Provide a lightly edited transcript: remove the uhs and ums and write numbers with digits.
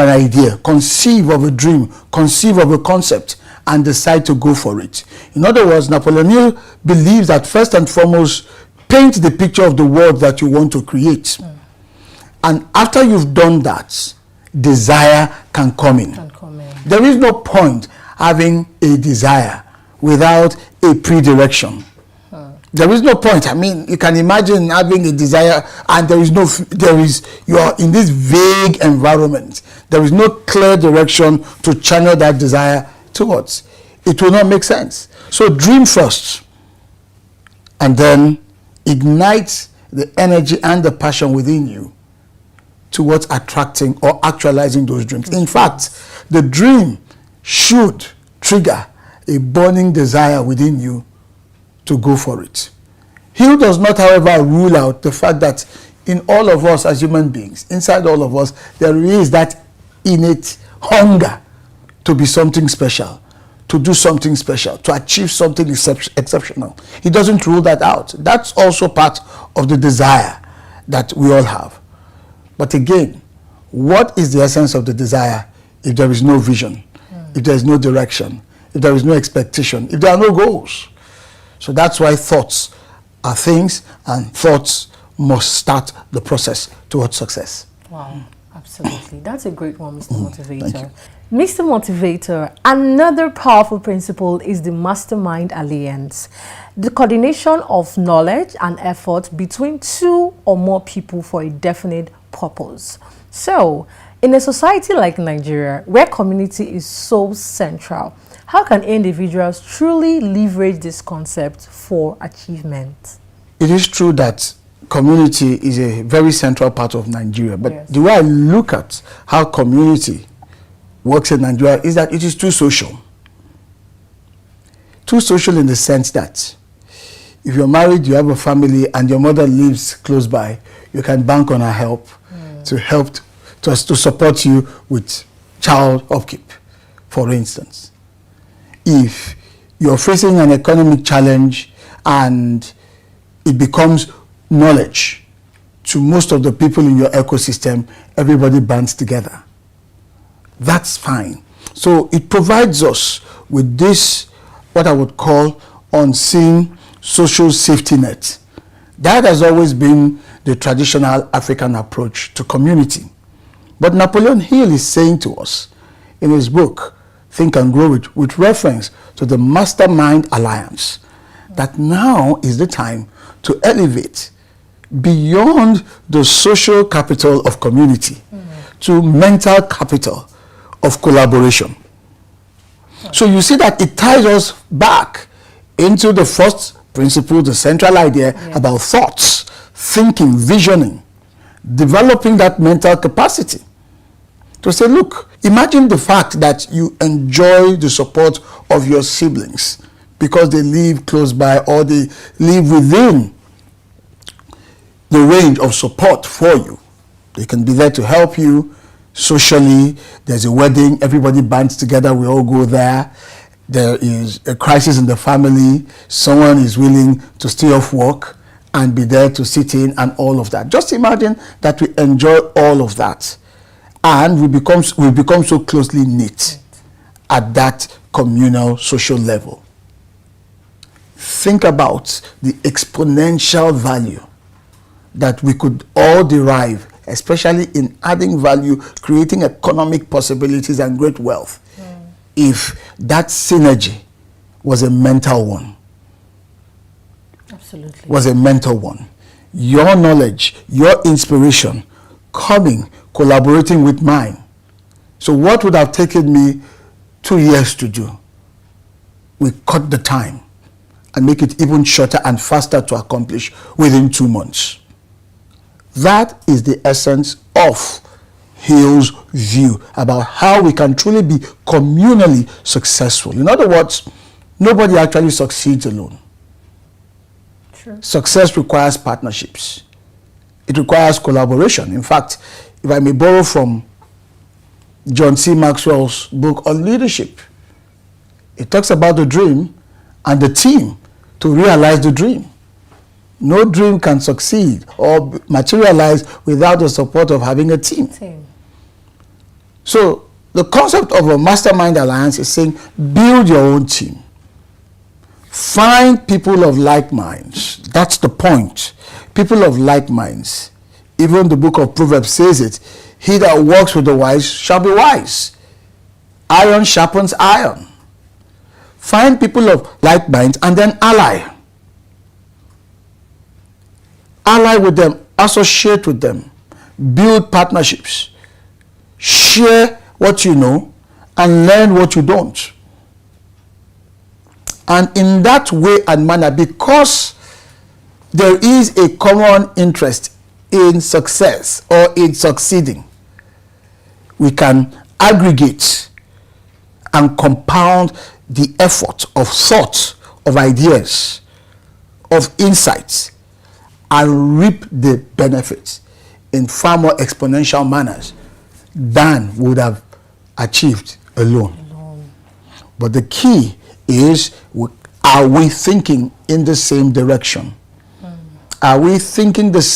an idea, conceive of a dream, conceive of a concept, and decide to go for it. In other words, Napoleon Hill believes that first and foremost, paint the picture of the world that you want to create. And after you've done that, desire can come in. There is no point having a desire without a pre-direction. There is no point. I mean, you can imagine having a desire and you are in this vague environment. There is no clear direction to channel that desire towards. It will not make sense. So dream first, and then ignite the energy and the passion within you towards attracting or actualizing those dreams. In fact, the dream should trigger a burning desire within you to go for it. Hill does not, however, rule out the fact that in all of us as human beings, inside all of us, there is that innate hunger to be something special, to do something special, to achieve something exceptional. He doesn't rule that out. That's also part of the desire that we all have. But again, what is the essence of the desire if there is no vision, if there is no direction, if there is no expectation, if there are no goals? So that's why thoughts are things, and thoughts must start the process towards success. Wow, absolutely. That's a great one, Mr. Motivator. Mr. Motivator, another powerful principle is the mastermind alliance, the coordination of knowledge and effort between two or more people for a definite purpose. So, in a society like Nigeria, where community is so central, how can individuals truly leverage this concept for achievement? It is true that community is a very central part of Nigeria, but yes, the way I look at how community works in Nigeria is that it is too social. Too social in the sense that if you're married, you have a family, and your mother lives close by, you can bank on her help to support you with child upkeep, for instance. If you're facing an economic challenge and it becomes knowledge to most of the people in your ecosystem, everybody bands together. That's fine. So it provides us with this, what I would call unseen social safety net. That has always been the traditional African approach to community. But Napoleon Hill is saying to us in his book, Think and Grow Rich, with reference to the Mastermind Alliance, that now is the time to elevate beyond the social capital of community to mental capital of collaboration. So you see that it ties us back into the first principle, the central idea about thoughts, thinking, visioning, developing that mental capacity. To say, look, imagine the fact that you enjoy the support of your siblings because they live close by or they live within the range of support for you. They can be there to help you socially. There's a wedding, everybody bands together, we all go there. There is a crisis in the family, someone is willing to stay off work and be there to sit in and all of that. Just imagine that we enjoy all of that. And we become so closely knit at that communal social level. Think about the exponential value that we could all derive, especially in adding value, creating economic possibilities and great wealth, if that synergy was a mental one. Absolutely. Was a mental one. Your knowledge, your inspiration, coming, collaborating with mine. So what would have taken me 2 years to do, we cut the time and make it even shorter and faster to accomplish within 2 months. That is the essence of Hill's view about how we can truly be communally successful. In other words, nobody actually succeeds alone. True. Success requires partnerships. It requires collaboration. In fact, if I may borrow from John C. Maxwell's book on leadership, it talks about the dream and the team to realize the dream. No dream can succeed or materialize without the support of having a team. So So the concept of a mastermind alliance is saying build your own team. Find people of like minds. That's the point. People of like minds. Even the book of Proverbs says it. He that walks with the wise shall be wise. Iron sharpens iron. Find people of like minds and then ally. Ally with them. Associate with them. Build partnerships. Share what you know and learn what you don't. And in that way and manner, because there is a common interest in success or in succeeding, we can aggregate and compound the effort of thought, of ideas, of insights, and reap the benefits in far more exponential manners than would have achieved alone. But the key is, are we thinking in the same direction? Are we thinking the